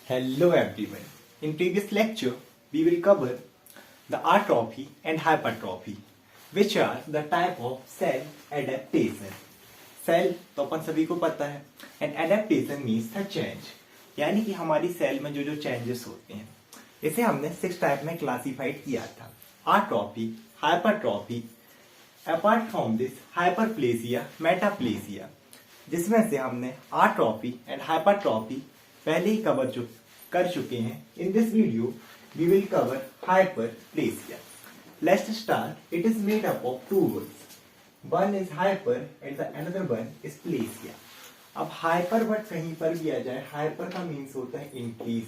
Hello everyone. In previous lecture, we will cover the atrophy and hypertrophy, which are the type of cell adaptation. Cell तो अपन सभी को पता है, and adaptation means the change, यानी कि हमारी cell में जो जो चेंजेस होते हैं, इसे हमने 6 टाइप में क्लासिफाइड किया था: atrophy, hypertrophy, apart from this hyperplasia, metaplasia, जिसमें से हमने atrophy and hypertrophy पहले ही कर चुके हैं. In this video we will cover hyperplasia. Let's start. It is made up of two words. One is hyper and the another one is plasia. अब hyper word कहीं पर भी आ जाए, हाइपर का मीन्स होता है इंक्रीज.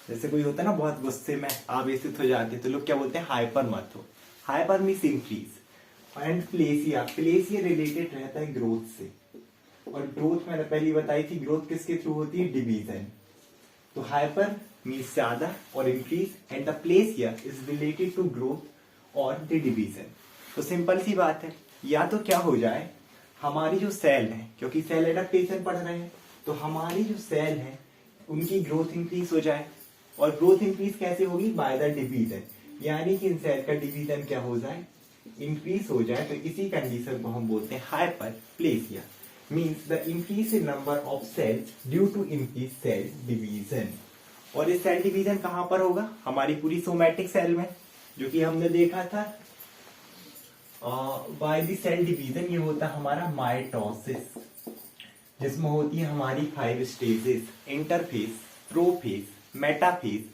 जैसे कोई होता है ना बहुत गुस्से में आवेशित हो जाते हैं तो लोग क्या बोलते हैं, हाइपर मत हो. Hyper means increase. And plasia, plasia related रहता है ग्रोथ से, और ग्रोथ मैंने पहले बताई थी, ग्रोथ किसके थ्रू होती है, डिवीजन. तो हाइपर मीन्स ज्यादा और increase, and the plasia is related to growth और द डिवीजन. तो सिंपल सी बात है, या तो क्या हो जाए, हमारी जो सेल है, क्योंकि सेल एडेप्टेशन पढ़ रहे हैं, तो हमारी जो सेल है उनकी ग्रोथ इंक्रीज हो जाए. और ग्रोथ इंक्रीज कैसे होगी, बाय द डिवीजन, यानी कि इन सेल का डिवीजन क्या हो जाए, इंक्रीज हो जाए. तो इसी कंडीशन को हम बोलते हैं hyperplasia. Means the increase in number of cells due to increase cell division. और ये सेल डिवीजन कहां पर होगा, हमारी पूरी सोमैटिक सेल में, जो कि हमने देखा था बाय द सेल डिवीजन. ये होता है हमारा माइटोसिस, जिसमें होती है हमारी 5 stages: interphase, prophase, metaphase,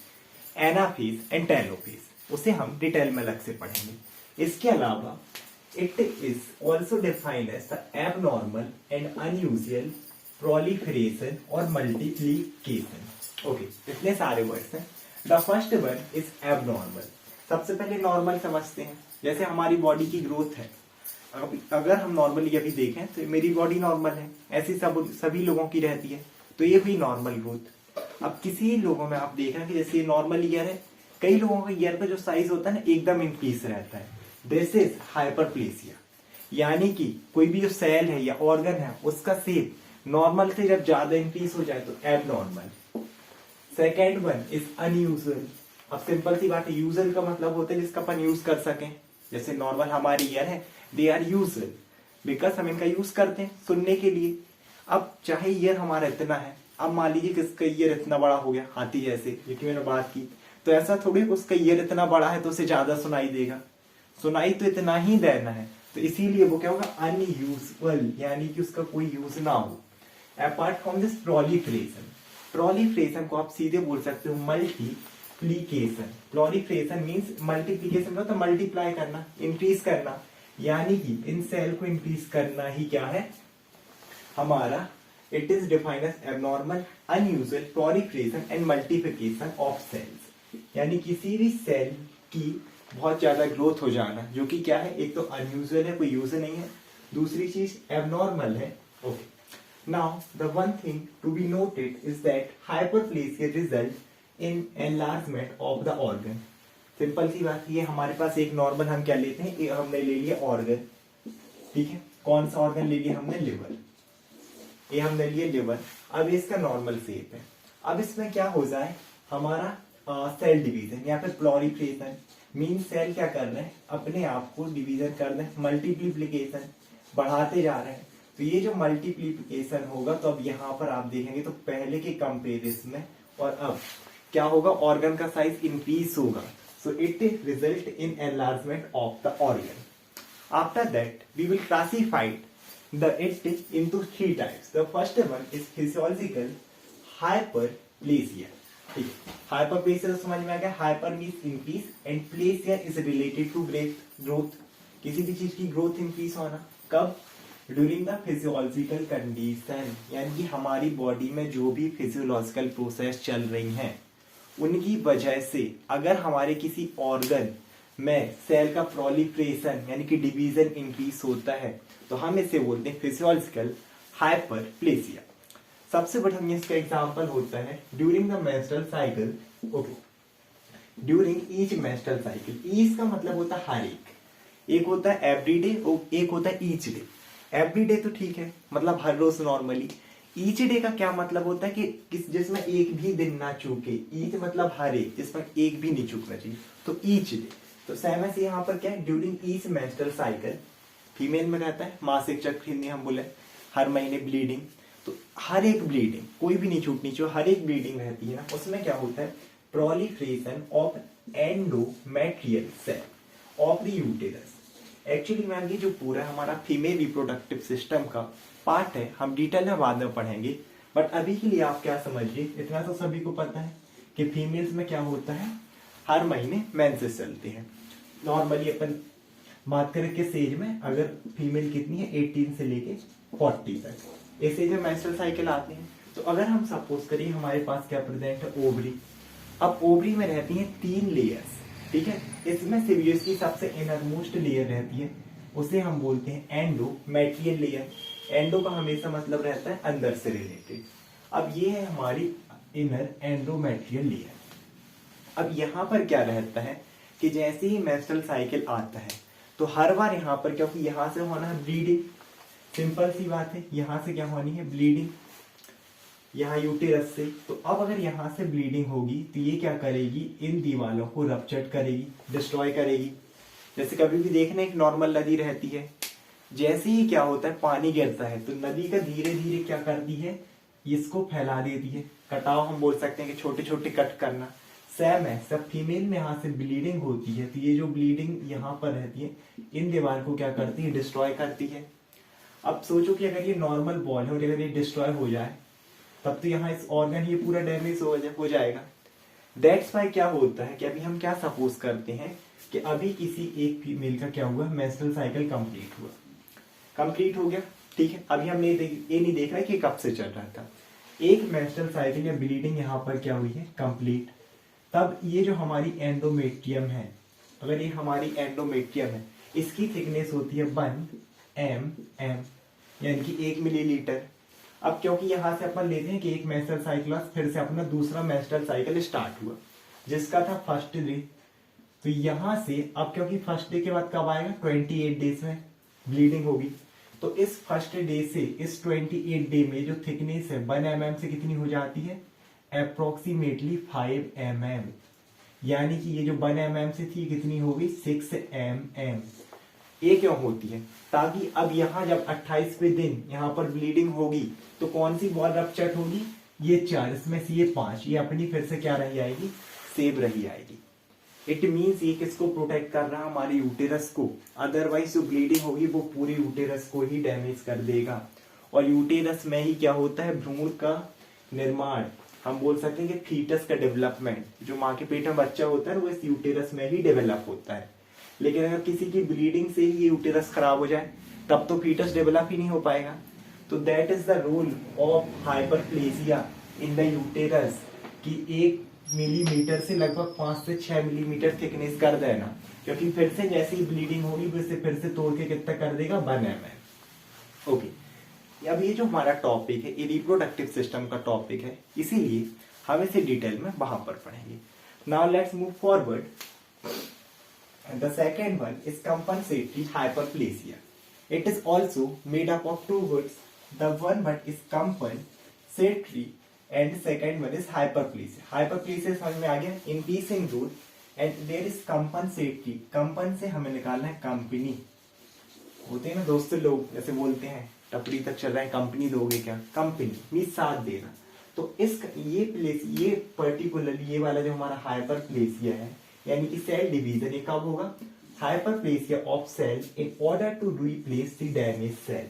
anaphase and telophase. उसे हम डिटेल में अलग से पढ़ेंगे. इसके अलावा it is also defined as the abnormal and unusual proliferation or multiplication. Okay, इतने सारे वर्ड्स हैं. The first one is abnormal. सबसे पहले नॉर्मल समझते हैं. जैसे हमारी बॉडी की ग्रोथ है, अगर हम नॉर्मली अभी देखें तो मेरी बॉडी नॉर्मल है, ऐसी सभी लोगों की रहती है, तो ये हुई नॉर्मल ग्रोथ. अब किसी लोगों में आप देख रहे हैं कि जैसे ये नॉर्मल ईयर है, कई लोगों का ईयर का जो साइज होता है ना एकदम इंक्रीज रहता है. दिस इज हाइपरप्लेसिया, यानी कि कोई भी जो सेल है या ऑर्गन है उसका शेप नॉर्मल से जब ज्यादा इंक्रीज हो जाए तो abnormal. Second one is unusual. अब सिंपल सी बात है, यूजुअल का मतलब होता है जिसका अपन यूज कर सकें. जैसे नॉर्मल हमारी ईयर है, दे आर यूजुअल बिकॉज हम इनका यूज करते हैं सुनने के लिए. अब चाहे ईयर हमारा इतना है, अब मान लीजिए किसका ईयर इतना बड़ा हो गया, हाथी जैसे, जिसकी मैंने बात की, तो ऐसा थोड़ी उसका ईयर इतना बड़ा है तो उसे ज्यादा सुनाई देगा. सुनाई तो इतना ही देना है, तो इसीलिए वो क्या होगा, अनयूजुअल, यानी कि उसका कोई यूज ना हो. Apart from this proliferation, proliferation को आप सीधे बोल सकते हो मल्टीप्लीकेशन. प्रोलिफरेशन मींस मल्टीप्लीकेशन मतलब मल्टीप्लाई करना, इंक्रीज करना, यानी कि इन सेल को इंक्रीज करना ही क्या है हमारा. It is defined as abnormal, unusual, proliferation and multiplication of cells. यानी किसी भी सेल की बहुत ज्यादा ग्रोथ हो जाना, जो कि क्या है, एक तो अनयूजुअल है, कोई यूज नहीं है, दूसरी चीज एबनॉर्मल है. Okay, now the one thing to be noted is that hyperplasia result in enlargement of the organ. Simple सी बात, ये हमारे पास एक नॉर्मल हम क्या लेते हैं, हमने ले लिया ऑर्गन, ठीक है. कौन सा ऑर्गन ले लिया हमने, लिवर. ये हमने लिए लिवर. अब इसका नॉर्मल शेप है. अब इसमें क्या हो जाए, हमारा सेल डिवीजन या फिर प्लोरिफरेशन. मीन सेल क्या कर रहे हैं, अपने आप को डिवीजन कर रहे हैं, मल्टीप्लीकेशन बढ़ाते जा रहे हैं. तो ये जो मल्टीप्लीकेशन होगा, तो अब यहाँ पर आप देखेंगे तो पहले के कंपेरिजन में और अब क्या होगा, ऑर्गन का साइज इंक्रीज होगा. So it result in enlargement of the organ. After that we will classified it into 3 types. The first one is physiological hyperplasia. ठीक है, हाइपरप्लेसिया तो समझ में आ गया. Hyper means increase and plasia is related to growth. किसी भी चीज की ग्रोथ इंक्रीज होना कब, ड्यूरिंग द फिजियोलॉजिकल कंडीशन, यानी कि हमारी बॉडी में जो भी फिजियोलॉजिकल प्रोसेस चल रही हैं उनकी वजह से अगर हमारे किसी ऑर्गन में सेल का प्रोलिफरेशन यानी कि डिवीजन इंक्रीज होता है तो हम इसे बोलते हैं फिजियोलॉजिकल हाइपरप्लेसिया. सबसे बढ़िया इसका एग्जांपल होता है during the menstrual cycle. Okay, during each menstrual cycle. Each का मतलब होता है हर एक होता है एवरीडे और एक होता है ईच डे. एवरीडे तो ठीक है, मतलब हर रोज नॉर्मली. ईच डे का क्या मतलब होता है कि जिसमें एक भी दिन ना चूके, ईच मतलब हर एक, जिसमें एक भी नहीं चूकना चाहिए, तो ईच डे। तो सेम ऐसे यहाँ पर क्या है, during each menstrual cycle, female में रहता है मासिक चक्र, हिंदी हम बोले हर महीने ब्लीडिंग, तो हर एक ब्लीडिंग कोई भी नहीं छूटनी चाहिए, हर एक ब्लीडिंग रहती है ना, उसमें क्या होता है, proliferation of endometrial cell of the uterus. Actually ma'am ये जो पूरा हमारा फीमेल रिप्रोडक्टिव सिस्टम का पार्ट है, हम डिटेल में बाद में पढ़ेंगे, बट अभी के लिए आप क्या समझिए, इतना तो सभी को पता है कि फीमेल्स में क्या होता है, हर महीने मेंसेस चलते हैं। नॉर्मली अपन बात करें किस एज में, अगर फीमेल कितनी है 18 से लेके 40 तक, इस एज में मेंस्ट्रुअल साइकिल आते हैं। तो अगर हम सपोज करिए हमारे पास क्या प्रेजेंट है, ओवरी। अब ओवरी में रहती हैं 3 लेयर्स, ठीक है। इसमें से भी इसकी सबसे इनरमोस्ट लेयर रहती है, उसे हम बोलते हैं एंडोमेट्रियल लेयर। एंडो का हमेशा मतलब रहता है अंदर से रिलेटेड। अब ये है हमारी इनर एंडोमेट्रियल लेयर। अब यहाँ पर क्या रहता है कि जैसे ही मेंस्ट्रुअल साइकिल आता है तो हर बार यहाँ पर, क्योंकि यहाँ से होना है ब्लीडिंग, सिंपल सी बात है, यहाँ से क्या होनी है ब्लीडिंग, यहाँ यूटेरस से। तो अब अगर यहाँ से ब्लीडिंग होगी तो ये क्या करेगी, इन दीवारों को रप्चर करेगी, डिस्ट्रॉय करेगी। जैसे कभी भी देखना एक नॉर्मल नदी रहती है, जैसे ही क्या होता है पानी गिरता है तो नदी का धीरे धीरे क्या करती है, इसको फैला देती है। कटाव हम बोल सकते हैं कि छोटे छोटे कट करना। सेम है, सब फीमेल में यहाँ से ब्लीडिंग होती है तो ये जो ब्लीडिंग यहाँ पर रहती है इन दीवार को क्या करती है, डिस्ट्रॉय करती है। अब सोचो कि अगर ये नॉर्मल बॉल है और अगर ये डिस्ट्रॉय हो जाए तब तो यहाँ इस ऑर्गन ये पूरा डैमेज हो जाएगा। दैट्स वाई क्या होता है कि अभी हम क्या सपोज करते हैं कि अभी किसी एक फीमेल का क्या हुआ, मेंस्ट्रुअल साइकिल कंप्लीट हुआ, कंप्लीट हो गया, ठीक है। अभी हमने ये नहीं देख रहा है कि कब से चल रहा था, एक मेंस्ट्रुअल साइकिल या ब्लीडिंग यहाँ पर क्या हुई है, कंप्लीट। तब ये जो हमारी एंडोमेट्रियम है, अगर ये हमारी एंडोमेट्रियम है, इसकी थिकनेस होती है 1 mm, यानी कि 1 मिलीलीटर। अब क्योंकि यहाँ से अपन लेते हैं कि एक मेंस्ट्रुअल साइकिल फिर से अपना दूसरा मेंस्ट्रुअल साइकिल स्टार्ट हुआ, जिसका था फर्स्ट डे। तो यहाँ से अब क्योंकि फर्स्ट डे के बाद कब आएगा, 28 डेज में ब्लीडिंग होगी। तो इस फर्स्ट डे से इस 28 डे में जो थिकनेस है 1 mm से कितनी हो जाती है, अप्रोक्सीमेटली 5 mm, यानी कि ये जो 1 mm से थी कितनी होगी, 6 mm। ये क्यों होती है, ताकि अब यहाँ जब 28वें दिन यहाँ पर ब्लीडिंग होगी तो कौन सी बॉल रप्चर होगी, ये 4, इसमें से ये 5, ये अपनी फिर से क्या रही आएगी, सेव रही आएगी। इट मीन्स ये किसको प्रोटेक्ट कर रहा है, हमारे यूटेरस को। अदरवाइज जो ब्लीडिंग होगी वो पूरे यूटेरस को ही डैमेज कर देगा। और यूटेरस में ही क्या होता है, भ्रूण का निर्माण, हम बोल सकते हैं कि फीटस का डेवलपमेंट, जो माँ के पेट में बच्चा होता है वो इस यूटेरस में ही डेवलप होता है। लेकिन अगर किसी की ब्लीडिंग से ही ये यूटेरस खराब हो जाए तब तो फीटस डेवलप ही नहीं हो पाएगा। तो that is the role of hyperplasia in the uterus, कि 1 मिलीमीटर से लगभग 5 से 6 मिलीमीटर थिकनेस कर देना, क्योंकि फिर से जैसी ब्लीडिंग होगी फिर से तोड़ के कितना कर देगा, 1 mm। ओके, अब ये जो हमारा टॉपिक है ये रिप्रोडक्टिव सिस्टम का टॉपिक है, इसीलिए हम इसे डिटेल में वहां पर पढ़ेंगे। Now let's move forward. The second one is compensatory hyperplasia. It is also made up of 2 words. The one word is compensatory and second one is hyperplasia. Hyperplasia समझ में आ गया, increasing growth and there is compensatory. कंपन से हमें निकालना है company, होते हैं ना दोस्तों लोग जैसे बोलते हैं टपरी तक चल रहा है, कंपनी दोगे क्या, कंपनी मीन साथ देना। तो इस ये पर्टिकुलरली ये वाला जो हमारा हाइपरप्लेसिया है, यानी कि सेल डिवीजन, ये कब होगा, hyperplasia of cell in order to replace the damage cell.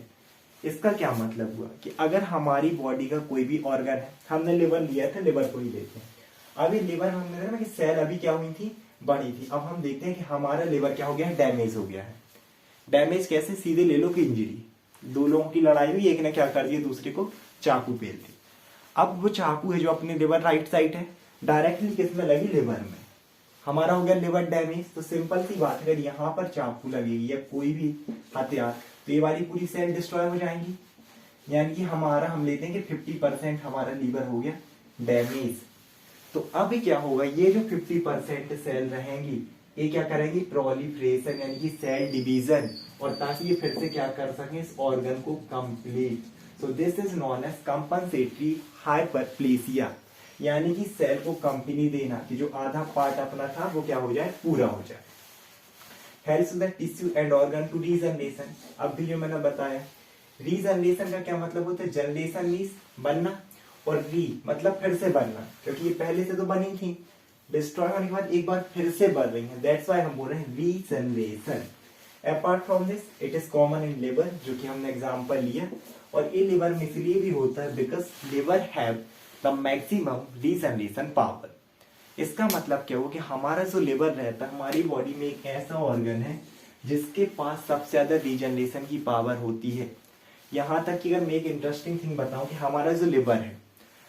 इसका क्या मतलब हुआ कि अगर हमारी बॉडी का कोई भी ऑर्गन है, हमने लिवर लिया था, लिवर को ही लेते हैं, अभी लिवर हमने देखा ना कि सेल अभी क्या हुई थी, बड़ी थी। अब हम देखते हैं कि हमारा लिवर क्या हो गया है, डैमेज हो गया है। डैमेज कैसे, सीधे ले लो कि इंजरी, 2 लोगों की लड़ाई हुई, एक ने क्या कर दिया दूसरे को चाकू पेल दी। अब वो चाकू है जो अपने लिवर राइट साइड है, डायरेक्टली किसमें लगी, लिवर में, हमारा हो गया लिवर डैमेज। तो सिंपल सी बात है, अगर यहाँ पर चाकू लगेगी या कोई भी हथियार तो ये वाली पूरी सेल डिस्ट्रॉय हो जाएंगी, यानी कि हमारा हम लेते हैं कि 50% हमारा लीवर हो गया डैमेज। तो अब क्या होगा, ये जो 50% सेल रहेंगी ये क्या करेंगी, प्रोलिफरेशन यानी कि सेल डिवीजन, और ताकि ये फिर से क्या कर सकें, इस ऑर्गन को complete so this is known as compensatory hyperplasia, यानी कि सेल को कंपनी देना कि जो आधा पार्ट अपना था वो क्या हो जाए, पूरा हो जाए। Helps the tissue and organ to regeneration. अब भी जो मैंने बताया, रीजनरेशन का क्या मतलब होता है, जनरेशन मीन्स बनना, और री मतलब फिर से बनना, क्योंकि ये पहले से तो बनी थी, डिस्ट्रॉय होने के बाद एक बार फिर से बन रही है, दैट्स व्हाई हम बोल रहे हैं regeneration. Apart from this it is common in liver, जो कि हमने एग्जांपल लिया, और ये लिवर में इसलिए भी होता है because liver have the maximum regeneration power. इसका मतलब क्या हो कि हमारा जो लिवर रहता है हमारी बॉडी में एक ऐसा ऑर्गन है जिसके पास सबसे ज्यादा रीजनरेशन की पावर होती है। यहाँ तक कि अगर मैं एक इंटरेस्टिंग थिंग बताऊं कि हमारा जो लिवर है,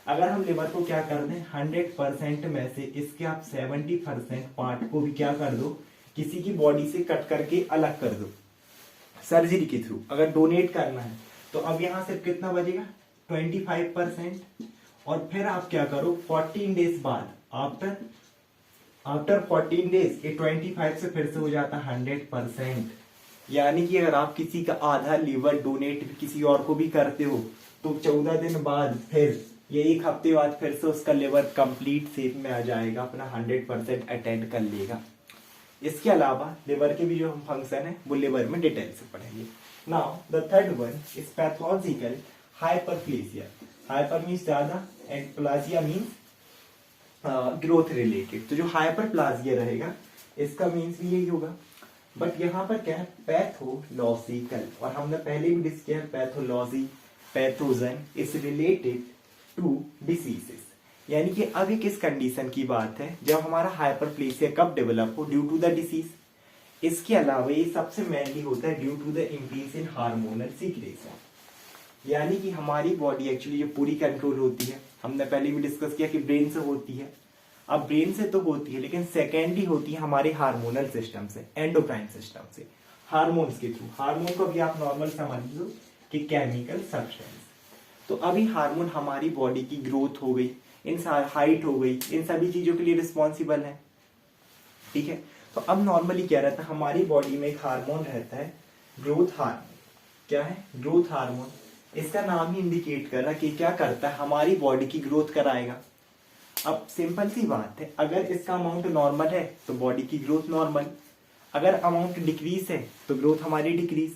अगर हम लिवर को क्या कर दें 100% में से इसके आप 70% पार्ट को भी क्या कर दो, किसी की बॉडी से कट करके अलग कर दो सर्जरी के थ्रू, अगर डोनेट करना है, तो अब यहां से कितना बचेगा 25%, और फिर आप क्या करो 14 डेज बाद, आफ्टर 14 डेज ये 25 से फिर से हो जाता 100%। यानी कि अगर आप किसी का आधा लीवर डोनेट किसी और को भी करते हो तो 14 दिन बाद फिर ये एक हफ्ते बाद फिर से उसका लिवर कंप्लीट शेप में आ जाएगा, अपना 100% अटेंड कर लेगा। इसके अलावा लिवर के भी जो हम फंक्शन है वो लिवर में डिटेल से पढ़ेंगे। Now the third one is pathological hyperplasia. Hyper means ज्यादा एंड प्लासिया मीन्स ग्रोथ रिलेटेड। तो जो हाइपरप्लासिया रहेगा इसका मीन्स भी यही होगा, बट यहाँ पर क्या है पैथोलॉजिकल, और हमने पहले भी डिस्कस किया pathology pathogen is related to diseases. यानी कि अब ये किस कंडीशन की बात है, जब हमारा हाइपरप्लेसिया कब डेवलप हो, ड्यू टू द डिसीज। इसके अलावा ये सबसे मेनली होता है due to the increase in hormonal secretion, यानी कि हमारी बॉडी एक्चुअली जो पूरी कंट्रोल होती है, हमने पहले भी डिस्कस किया कि ब्रेन से होती है। अब ब्रेन से तो होती है लेकिन सेकेंडली होती है हमारे हार्मोनल सिस्टम से, एंडोक्राइन सिस्टम से, हार्मोन्स के थ्रू। हार्मोन को भी आप नॉर्मल समझ लो कि केमिकल सब्सटेंस। तो अभी हार्मोन हमारी बॉडी की ग्रोथ हो गई, इन हाइट हो गई, इन सभी चीजों के लिए रिस्पॉन्सिबल है, ठीक है। तो अब नॉर्मली क्या रहता है हमारी बॉडी में एक हार्मोन रहता है ग्रोथ हार्मोन। क्या है ग्रोथ हार्मोन, इसका नाम ही इंडिकेट कर रहा है कि क्या करता है हमारी बॉडी की ग्रोथ कराएगा। अब सिंपल सी बात है, अगर इसका अमाउंट नॉर्मल है तो बॉडी की ग्रोथ नॉर्मल, अगर अमाउंट डिक्रीज है तो ग्रोथ हमारी डिक्रीज।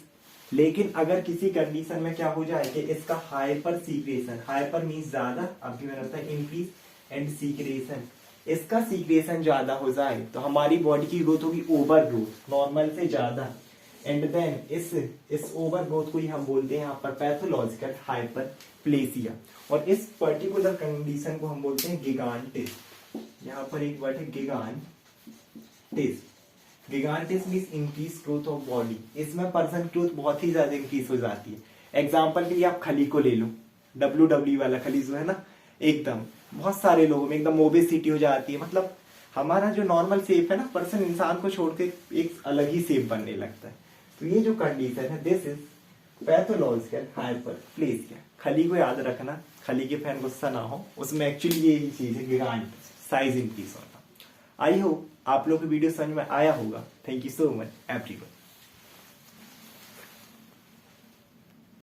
लेकिन अगर किसी कंडीशन में क्या हो जाए कि इसका हाइपर सीक्रेशन, हाइपर मीन्स ज्यादा, अभी मैंने बताया इंक्रीज एंड सीक्रेशन, इसका सीक्रेशन ज्यादा हो जाए तो हमारी बॉडी की ग्रोथ होगी ओवर ग्रोथ, नॉर्मल से ज्यादा, एंड देन इस ओवर ग्रोथ को ही हम बोलते हैं यहाँ पर पैथोलॉजिकल हाइपरप्लेसिया। और इस पर्टिकुलर कंडीशन को हम बोलते हैं गिगांटिस। यहाँ पर एक वर्ड है gigantism. Gigantism means increase growth of body, इसमें पर्सन ग्रोथ बहुत ही ज्यादा इंक्रीज हो जाती है। एग्जाम्पल के लिए आप खली को ले लो, WWE वाला खली जो है ना, एकदम बहुत सारे लोगों में एकदम ओबेसिटी हो जाती है, मतलब हमारा जो नॉर्मल शेप है ना, पर्सन इंसान को छोड़ के एक अलग ही शेप बनने लगता है। तो ये जो कंडीशन है दिस इज पैथोलॉजिकल हाइपरप्लेसिया। खली को याद रखना, खली के फैन गुस्सा ना हो, उसमें एक्चुअली यही चीज है गिगांटिस, साइज इंक्रीज होना। आई होप आप लोग को वीडियो समझ में आया होगा। Thank you so much everyone.